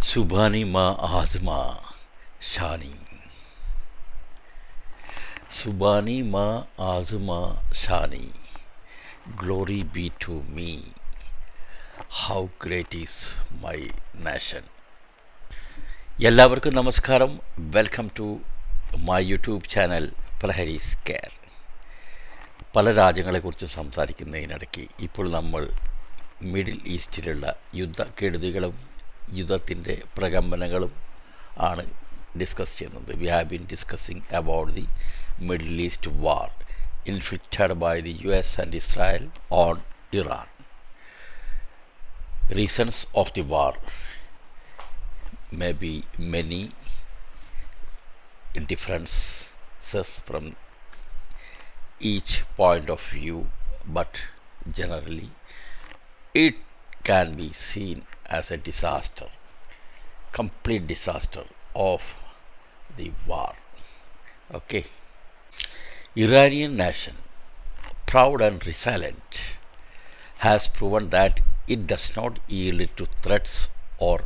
സുബാനി മാ ആസ്മ ഷാനി. സുബാനി മാ ആസ്മ ഷാനി. Glory be to me. How great is my nation. എല്ലാവർക്കും നമസ്കാരം. Welcome to my YouTube channel Praharis care. പല രാജ്യങ്ങളെക്കുറിച്ച് സംസാരിക്കുന്നതിനിടയ്ക്ക് ഇപ്പോൾ നമ്മൾ മിഡിൽ ഈസ്റ്റിലുള്ള യുദ്ധക്കെടുതികളും യുദ്ധത്തിൻ്റെ പ്രകമ്പനങ്ങളും ആണ് ഡിസ്കസ് ചെയ്യുന്നത്. We have been discussing about the middle east war inflicted by the US and Israel on Iran. Reasons of the war may be many, differences from each point of view, but generally it can be seen as a disaster, complete disaster of the war. Okay. Iranian nation, proud and resilient, has proven that it does not yield to threats or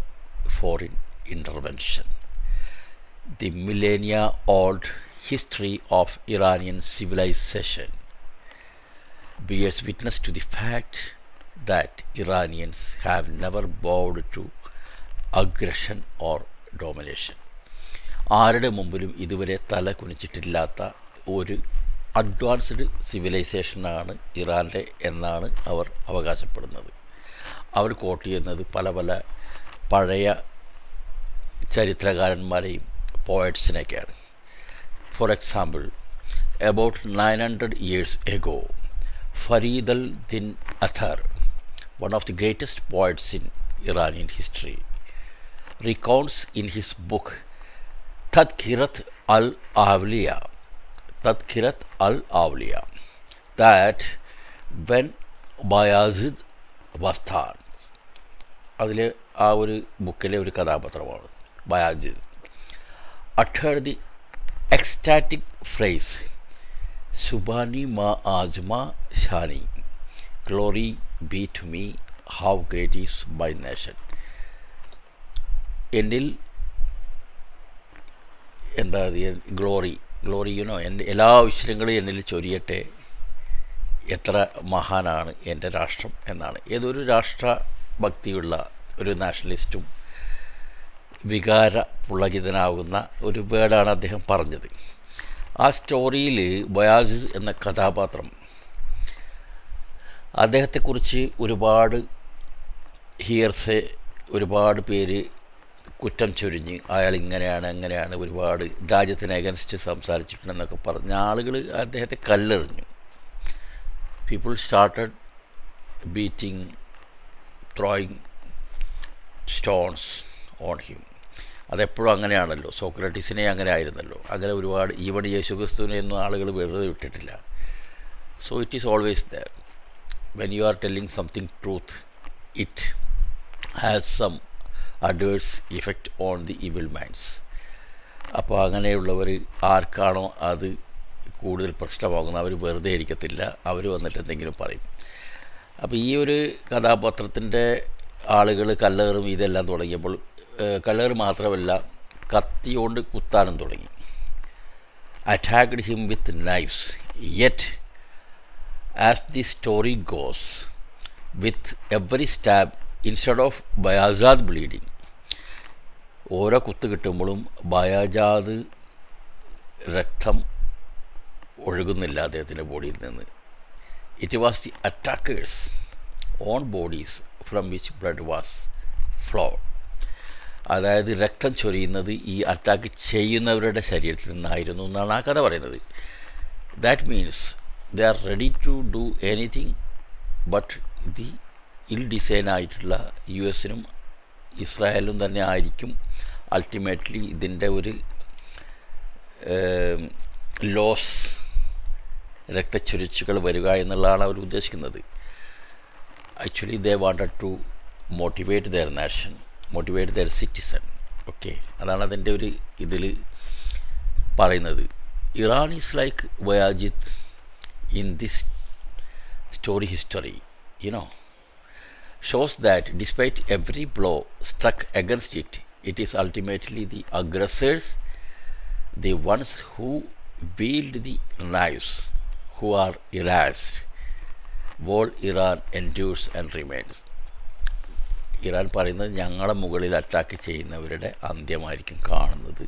foreign intervention. The millennia-old history of Iranian civilization bears witness to the fact that Iranians have never bowed to aggression or domination. ആരുടെ മുമ്പിലും ഇതുവരെ തല കുനിച്ചിട്ടില്ലാത്ത ഒരു advanced സിവിലൈസേഷനാണ് ഇറാൻ്റെ എന്നാണ് അവർ അവകാശപ്പെടുന്നത്. അവർ coat ചെയ്യുന്നത് പല പല പഴയ ചരിത്രകാരന്മാരെയും പോയറ്റ്സിനെയൊക്കെയാണ്. For example, about 900 years ago, Farid al-Din Athar, one of the greatest poets in Iranian history, recounts in his book Tadkirat al-Awliya that when Bayazid was Khan, അതിലെ ആ ഒരു ബുക്കിലെ ഒരു കഥാപാത്രമാണ് ബയാസിദ്, uttered the ecstatic phrase Subhani ma azma shani, glory be to me, how great is my nation. എന്നിൽ എന്താ glory എൻ്റെ എല്ലാ ഐശ്വര്യങ്ങളും എന്നിൽ ചൊരിയട്ടെ, എത്ര മഹാനാണ് എൻ്റെ രാഷ്ട്രം എന്നാണ്. ഏതൊരു രാഷ്ട്രഭക്തിയുള്ള ഒരു നാഷണലിസ്റ്റും വികാര പുളകിതനാകുന്ന ഒരു വേർഡാണ് അദ്ദേഹം പറഞ്ഞത്. ആ സ്റ്റോറിയിൽ ബയാസിസ് എന്ന കഥാപാത്രം, അദ്ദേഹത്തെക്കുറിച്ച് ഒരുപാട് ഹിയർസെ, ഒരുപാട് പേര് കുറ്റം ചൊരിഞ്ഞ് അയാൾ ഇങ്ങനെയാണ് അങ്ങനെയാണ്, ഒരുപാട് രാജ്യത്തിന് അഗൻസ്റ്റ് സംസാരിച്ചിട്ടുണ്ടെന്നൊക്കെ പറഞ്ഞ ആളുകൾ അദ്ദേഹത്തെ കല്ലെറിഞ്ഞു. People started beating, throwing stones on him. അതെപ്പോഴും അങ്ങനെയാണല്ലോ. സോക്രട്ടീസിനെ അങ്ങനെ ആയിരുന്നല്ലോ. അങ്ങനെ ഒരുപാട്, ഈവൻ യേശുക്രിസ്തുവിനെ ഒന്നും ആളുകൾ വെറുതെ വിട്ടിട്ടില്ല. So it is always there. When you are telling something truth, it has some adverse effect on the evil minds. അപ്പോൾ അങ്ങനെയുള്ളവർ ആർക്കാണോ അത് കൂടുതൽ പ്രശ്നമാകുന്നത് അവർ വെറുതെ ഇരിക്കത്തില്ല, അവർ വന്നിട്ട് എന്തെങ്കിലും പറയും. അപ്പോൾ ഈ ഒരു കഥാപാത്രത്തിൻ്റെ ആളുകൾ കല്ലേറും ഇതെല്ലാം തുടങ്ങിയപ്പോൾ, കല്ലേറ് മാത്രമല്ല കത്തിയോണ്ട് കുത്താനും തുടങ്ങി. Attacked him with knives, yet as the story goes, with every stab instead of Bayazid bleeding, ഓരോ കുത്ത് കിട്ടുമ്പോഴും ബയാജാദ് രക്തം ഒഴുകുന്നില്ല അദ്ദേഹത്തിൻ്റെ ബോഡിയിൽ നിന്ന്. It was the attackers own bodies from which blood was flow. അതായത് രക്തം ചൊരിയുന്നത് ഈ അറ്റാക്ക് ചെയ്യുന്നവരുടെ ശരീരത്തിൽ നിന്നായിരുന്നു എന്നാണ് ആ കഥ പറയുന്നത്. That means they are ready to do anything, but the ill design ആയിട്ടുള്ള യു എസിനും ഇസ്രായേലും തന്നെ ആയിരിക്കും അൾട്ടിമേറ്റ്ലി ഇതിൻ്റെ ഒരു ലോസ്, രക്തച്ചൊരിച്ചുകൾ വരിക എന്നുള്ളതാണ് അവർ ഉദ്ദേശിക്കുന്നത്. Actually they wanted to motivate their nation, motivate their citizen. Okay, അതാണ് അതിൻ്റെ ഒരു ഇതിൽ പറയുന്നത്. Iran is like Bayazid in this story history, shows that despite every blow struck against it, it is ultimately the aggressors, the ones who wield the knives, who are erased, while Iran endures and remains. Iran പറയുന്നത് ഞങ്ങളെ മുകളിൽ attack ചെയ്യുന്നവരുടെ അന്ത്യമായിരിക്കും കാണുന്നത്.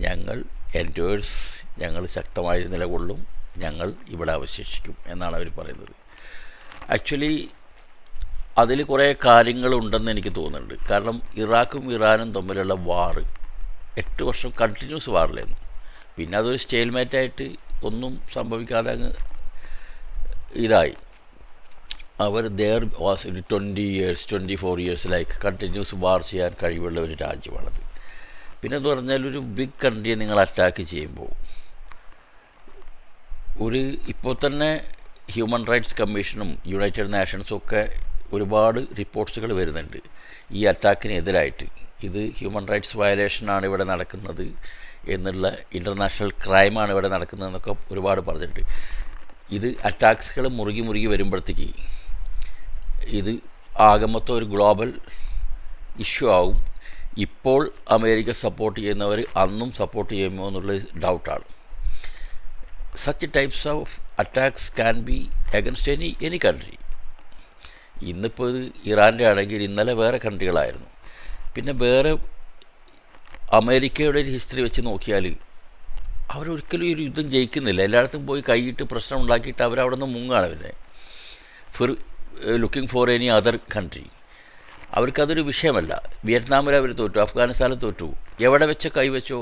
ഞങ്ങൾ enters, ഞങ്ങൾ ശക്തമായി നിലകൊള്ളും, ഞങ്ങൾ ഇവിടെ അവശേഷിക്കും എന്നാണ് അവർ പറയുന്നത്. ആക്ച്വലി അതിൽ കുറേ കാര്യങ്ങളുണ്ടെന്ന് എനിക്ക് തോന്നുന്നുണ്ട്. കാരണം ഇറാഖും ഇറാനും തമ്മിലുള്ള വാറ് 8 വർഷം കണ്ടിന്യൂസ് വാറിലായിരുന്നു. പിന്നെ അതൊരു സ്റ്റേൽമേറ്റായിട്ട് ഒന്നും സംഭവിക്കാതെ അങ്ങ് ഇതായി. അവർ there was 20 years 24 years like continuous war ചെയ്യാൻ കഴിവുള്ള ഒരു രാജ്യമാണത്. പിന്നെ എന്ന് പറഞ്ഞാൽ ഒരു ബിഗ് കൺട്രിയെ നിങ്ങൾ അറ്റാക്ക് ചെയ്യുമ്പോൾ ഇപ്പോൾ തന്നെ ഹ്യൂമൻ റൈറ്റ്സ് കമ്മീഷനും യുണൈറ്റഡ് നേഷൻസും ഒക്കെ ഒരുപാട് റിപ്പോർട്ട്സുകൾ വരുന്നുണ്ട് ഈ അറ്റാക്കിനെതിരായിട്ട്. ഇത് ഹ്യൂമൻ റൈറ്റ്സ് വയലേഷനാണ് ഇവിടെ നടക്കുന്നത് എന്നുള്ള, ഇൻ്റർനാഷണൽ ക്രൈമാണ് ഇവിടെ നടക്കുന്നതെന്നൊക്കെ ഒരുപാട് പറഞ്ഞിട്ടുണ്ട്. ഇത് അറ്റാക്സുകൾ മുറുകി വരുമ്പോഴത്തേക്ക് ഇത് ആകെ മൊത്തം ഒരു ഗ്ലോബൽ ഇഷ്യൂ ആവും. ഇപ്പോൾ അമേരിക്ക സപ്പോർട്ട് ചെയ്യുന്നവർ അന്നും സപ്പോർട്ട് ചെയ്യുമോ എന്നുള്ളത് ഡൗട്ടാണ്. Such types of attacks can be against any country. ഇന്നിപ്പോൾ ഇത് ഇറാൻ്റെ ആണെങ്കിൽ ഇന്നലെ വേറെ കൺട്രികളായിരുന്നു. പിന്നെ വേറെ അമേരിക്കയുടെ ഒരു ഹിസ്റ്ററി വെച്ച് നോക്കിയാൽ അവരൊരിക്കലും ഒരു യുദ്ധം ജയിക്കുന്നില്ല. എല്ലായിടത്തും പോയി കൈയിട്ട് പ്രശ്നം ഉണ്ടാക്കിയിട്ട് അവരവിടെ നിന്ന് മുങ്ങാണ്. പിന്നെ looking for any other country. അവർക്കതൊരു വിഷയമല്ല. വിയറ്റ്നാമിൽ അവർ തോറ്റു, അഫ്ഗാനിസ്ഥാനിൽ തോറ്റു, എവിടെ വെച്ചോ കൈവച്ചോ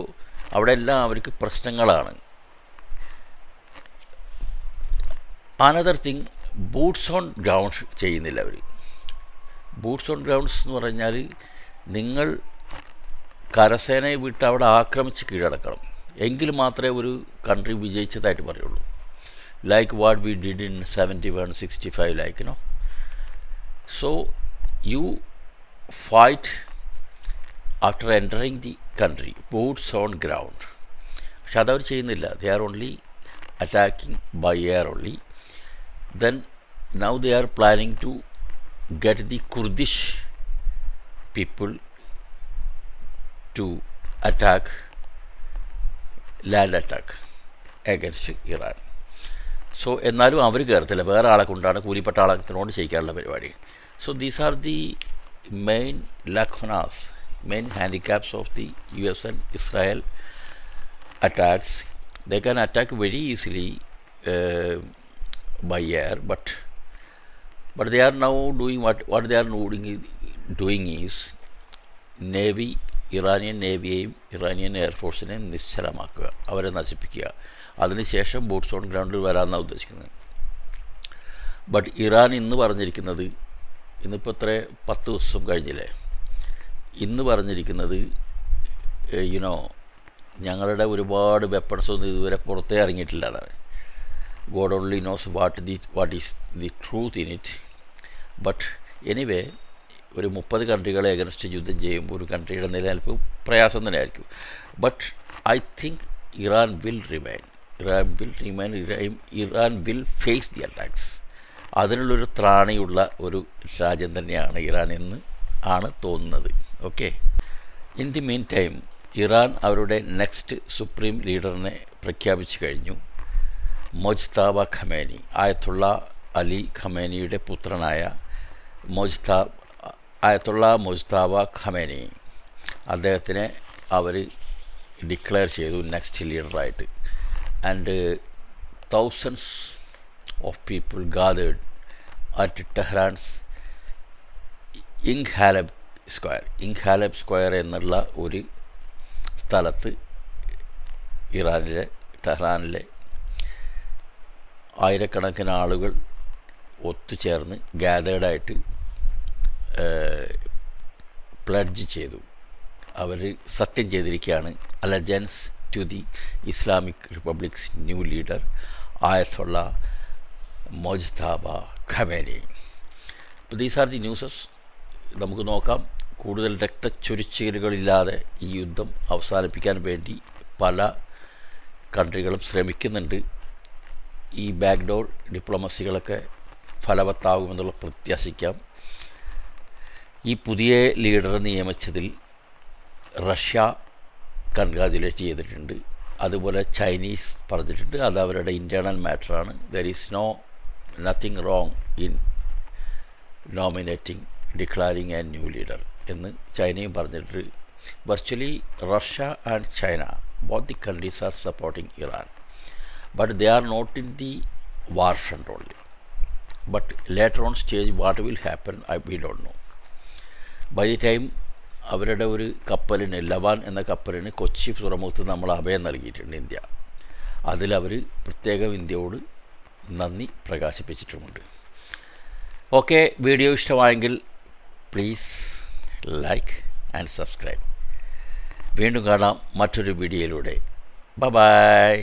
അവിടെ എല്ലാം അവർക്ക് പ്രശ്നങ്ങളാണ്. Another thing, boots on ground ചെയ്യുന്നില്ല അവർ. ബൂട്ട്സ് ഓൺ ഗ്രൗണ്ട്സ് എന്ന് പറഞ്ഞാൽ നിങ്ങൾ കരസേനയെ വിട്ട് അവിടെ ആക്രമിച്ച് കീഴടക്കണം, എങ്കിൽ മാത്രമേ ഒരു കൺട്രി വിജയിച്ചതായിട്ട് പറയുള്ളൂ. Like what we did in 71, 65 like no. So you fight after entering the country, boots on ground. പക്ഷെ അതവർ ചെയ്യുന്നില്ല. They are only attacking by air only. Then now they are planning to get the Kurdish people to attack, land attack against Iran. So എന്നാലും അവർ കയറത്തില്ല, വേറെ ആളെ കൊണ്ടാണ് കൂലിപ്പട്ടാളത്തിനോട് ചെയ്യിക്കാനുള്ള പരിപാടി. So these are the main lacunas, main handicaps of the US and Israel attacks. They can attack very easily by air, but they are now doing what they are doing is navy, Iranian നേവിയെയും Iranian എയർഫോഴ്സിനെയും നിശ്ചലമാക്കുക, അവരെ നശിപ്പിക്കുക. അതിനുശേഷം boots on ഗ്രൗണ്ടിൽ വരാമെന്നാണ് ഉദ്ദേശിക്കുന്നത്. But Iran ഇന്ന് പറഞ്ഞിരിക്കുന്നത്, ഇന്നിപ്പോൾ എത്ര 10 ദിവസം കഴിഞ്ഞില്ലേ, ഇന്ന് പറഞ്ഞിരിക്കുന്നത് ഞങ്ങളുടെ ഒരുപാട് വെപ്പൺസൊന്നും ഇതുവരെ പുറത്തേ ഇറങ്ങിയിട്ടില്ല എന്നാണ്. God only knows what is the truth in it. But anyway, ഒരു 30 കൺട്രികളെ അഗൻസ്റ്റ് യുദ്ധം ചെയ്യുമ്പോൾ ഒരു കൺട്രിയുടെ നിലനിൽപ്പ് പ്രയാസം തന്നെ ആയിരിക്കും. But I think Iran will remain, Iran will face the attacks. അതിനുള്ളൊരു ത്രാണിയുള്ള ഒരു രാജ്യം തന്നെയാണ് ഇറാൻ എന്ന് ആണ് തോന്നുന്നത്. Okay, in the meantime Iran അവരുടെ നെക്സ്റ്റ് സുപ്രീം ലീഡറിനെ പ്രഖ്യാപിച്ചു കഴിഞ്ഞു. മൊജ്തബ ഖമേനി, ആയത്തുള്ള അലി ഖമേനിയുടെ പുത്രനായ ആയത്തുള്ള മൊജ്തബ ഖമേനി, അദ്ദേഹത്തിനെ അവർ ഡിക്ലെയർ ചെയ്തു നെക്സ്റ്റ് ലീഡറായിട്ട്. And thousands of people gathered at Tehran's Enghelab square എന്നുള്ള ഒരു സ്ഥലത്ത് ടെഹ്റാനിലെ ആയിരക്കണക്കിന് ആളുകൾ ഒത്തുചേർന്ന് ഗാദേർഡായിട്ട് പ്ലഡ്ജ് ചെയ്തു. അവർ സത്യം ചെയ്തിരിക്കുകയാണ്, allegiance to the Islamic Republic's new leader Ayatollah Mojtaba Khamenei. അപ്പോൾ ദീസ് ആർ ദി ന്യൂസസ്. നമുക്ക് നോക്കാം. കൂടുതൽ രക്തച്ചൊരിച്ചിലുകളില്ലാതെ ഈ യുദ്ധം അവസാനിപ്പിക്കാൻ വേണ്ടി പല കൺട്രികളും ശ്രമിക്കുന്നുണ്ട്. ഈ ബാക്ക്ഡോർ ഡിപ്ലോമസികളൊക്കെ ഫലവത്താകുമെന്നുള്ള പ്രത്യാശിക്കാം. ഈ പുതിയ ലീഡറെ നിയമിച്ചതിൽ റഷ്യ കൺഗ്രാജുലേറ്റ് ചെയ്തിട്ടുണ്ട്. അതുപോലെ ചൈനീസ് പറഞ്ഞിട്ടുണ്ട് അത് അവരുടെ ഇൻറ്റേർണൽ മാറ്ററാണ്. There is nothing wrong in nominating declaring a new leader എന്ന് ചൈനയും പറഞ്ഞിട്ട്. Virtually Russia and China both the countries are supporting Iran, but they are not in the war front only. But later on stage what will happen we don't know. By the time അവരുടെ ഒരു കപ്പലിന് ലവാൻ എന്ന കപ്പലിന് കൊച്ചി തുറമുഖത്ത് നമ്മൾ അഭയം നൽകിയിട്ടുണ്ട് India. അതിലവർ പ്രത്യേകം ഇന്ത്യയോട് നന്ദി പ്രകാശിപ്പിച്ചിട്ടുമുണ്ട്. ഓക്കെ, വീഡിയോ ഇഷ്ടമായെങ്കിൽ പ്ലീസ് ലൈക്ക് ആൻഡ് സബ്സ്ക്രൈബ്. വീണ്ടും കാണാം മറ്റൊരു വീഡിയോയിലൂടെ. ബൈ.